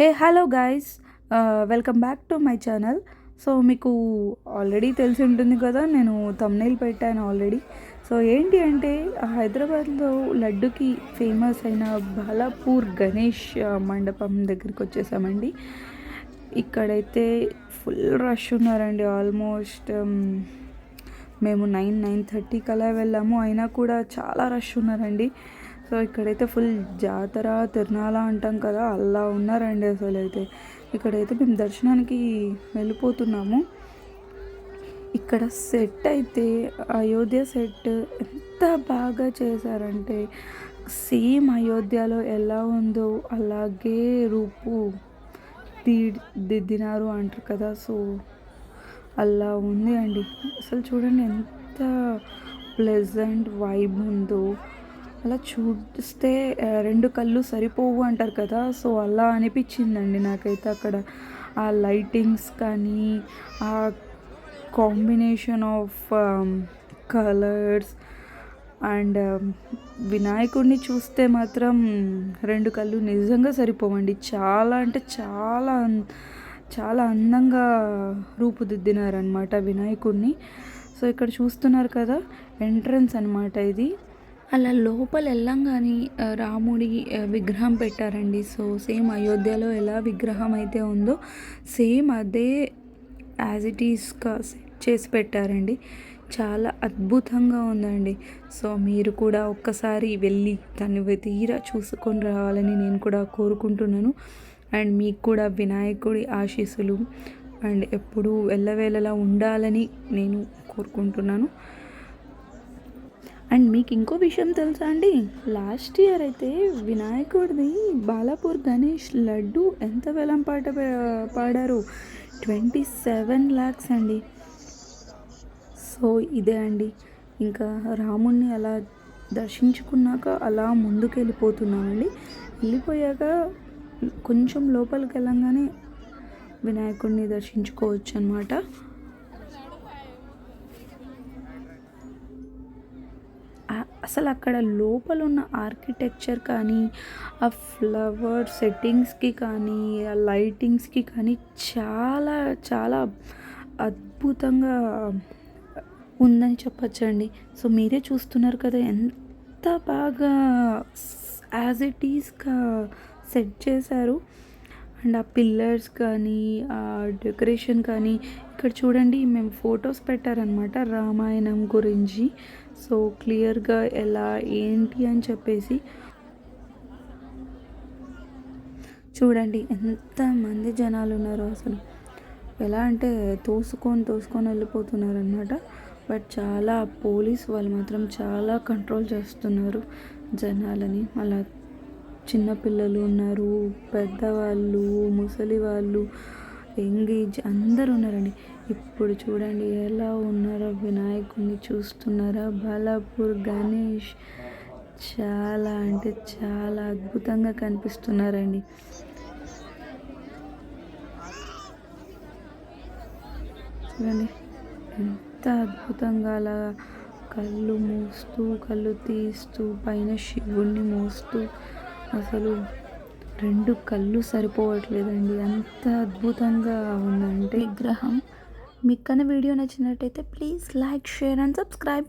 Hey hello guys, welcome back to my channel. So మీకు already తెలిసి ఉంటుంది కదా, నేను థంబ్నెయిల్ పెట్టాను ఆల్రెడీ. సో ఏంటి అంటే హైదరాబాద్లో లడ్డుకి ఫేమస్ అయిన బాలాపూర్ గణేష్ మండపం దగ్గరికి వచ్చేసామండి. ఇక్కడైతే ఫుల్ రష్ ఉన్నారండి. ఆల్మోస్ట్ మేము 9:30 కలా వెళ్ళాము, అయినా కూడా చాలా రష్ ఉన్నారండి. సో ఇక్కడైతే ఫుల్ జాతర తిరునాళ అంటాం కదా, అలా ఉన్నారండి. అసలు అయితే ఇక్కడైతే మేము దర్శనానికి వెళ్ళిపోతున్నాము. ఇక్కడ సెట్ అయితే అయోధ్య సెట్ ఎంత బాగా చేశారంటే సేమ్ అయోధ్యలో ఎలా ఉందో అలాగే రూపు దిద్దినారు అంటారు కదా. సో అలా ఉంది అండి. అసలు చూడండి ఎంత ప్లెజెంట్ వైబ్ ఉందో. అలా చూస్తే రెండు కళ్ళు సరిపోవు అంటారు కదా. సో అలా అనిపించిందండి నాకైతే. అక్కడ ఆ లైటింగ్స్ కానీ, ఆ కాంబినేషన్ ఆఫ్ కలర్స్ అండ్ వినాయకుడిని చూస్తే మాత్రం రెండు కళ్ళు నిజంగా సరిపోవండి. చాలా అంటే చాలా చాలా అందంగా రూపుదిద్దినారనమాట వినాయకుడిని. సో ఇక్కడ చూస్తున్నారు కదా, ఎంట్రన్స్ అనమాట ఇది. అలా లోపల వెళ్ళంగానే రాముడి విగ్రహం పెట్టారండి. సో సేమ్ అయోధ్యలో ఎలా విగ్రహం అయితే ఉందో సేమ్ అదే యాజ్ ఇట్ ఈస్గా సెట్ చేసి పెట్టారండి. చాలా అద్భుతంగా ఉందండి. సో మీరు కూడా ఒక్కసారి వెళ్ళి దాన్ని తీరా చూసుకొని రావాలని నేను కూడా కోరుకుంటున్నాను. అండ్ మీకు కూడా వినాయకుడి ఆశీస్సులు అండ్ ఎప్పుడూ ఎల్లవేళలా ఉండాలని నేను కోరుకుంటున్నాను. అండ్ మీకు ఇంకో విషయం తెలుసా అండి, లాస్ట్ ఇయర్ అయితే వినాయకుడిది బాలాపూర్ గణేష్ లడ్డు ఎంత వేలం పాట పాడారు, 27 lakhs అండి. సో ఇదే అండి, ఇంకా రాముణ్ణి అలా దర్శించుకున్నాక అలా ముందుకు వెళ్ళిపోతున్నామండి. వెళ్ళిపోయాక కొంచెం లోపలికి వెళ్ళంగానే వినాయకుడిని దర్శించుకోవచ్చు అన్నమాట. అసలు అక్కడ లోపల ఉన్న ఆర్కిటెక్చర్ కానీ, ఆ ఫ్లవర్ సెట్టింగ్స్కి కానీ, ఆ లైటింగ్స్కి కానీ చాలా చాలా అద్భుతంగా ఉందని చెప్పచ్చండి. సో మీరే చూస్తున్నారు కదా ఎంత బాగా యాజ్ ఇట్ ఈస్గా సెట్ చేశారు. అండ్ ఆ పిల్లర్స్ కానీ, ఆ డెకరేషన్ కానీ. ఇక్కడ చూడండి, మేము ఫొటోస్ పెట్టారనమాట రామాయణం గురించి. సో క్లియర్గా ఎలా ఏంటి అని చెప్పేసి చూడండి ఎంతమంది జనాలు ఉన్నారో. అసలు ఎలా అంటే తోసుకొని వెళ్ళిపోతున్నారనమాట. బట్ చాలా పోలీస్ వాళ్ళు మాత్రం చాలా కంట్రోల్ చేస్తున్నారు జనాలని. అలా చిన్నపిల్లలు ఉన్నారు, పెద్దవాళ్ళు, ముసలి వాళ్ళు, ఎంగేజ్ అందరూ ఉన్నారండి. ఇప్పుడు చూడండి ఎలా ఉన్నారో, వినాయకుడిని చూస్తున్నారా, బాలాపూర్ గణేష్ చాలా అంటే చాలా అద్భుతంగా కనిపిస్తున్నారండి. చూడండి ఎంత అద్భుతంగా అలా కళ్ళు మూస్తూ కళ్ళు తీస్తూ పైన శివుణ్ణి మోస్తూ అసలు రెండు కళ్ళు సరిపోవట్లేదండి, అంత అద్భుతంగా ఉందంటే విగ్రహం. మీకు కన్నా వీడియో నచ్చినట్టయితే please like, share and subscribe.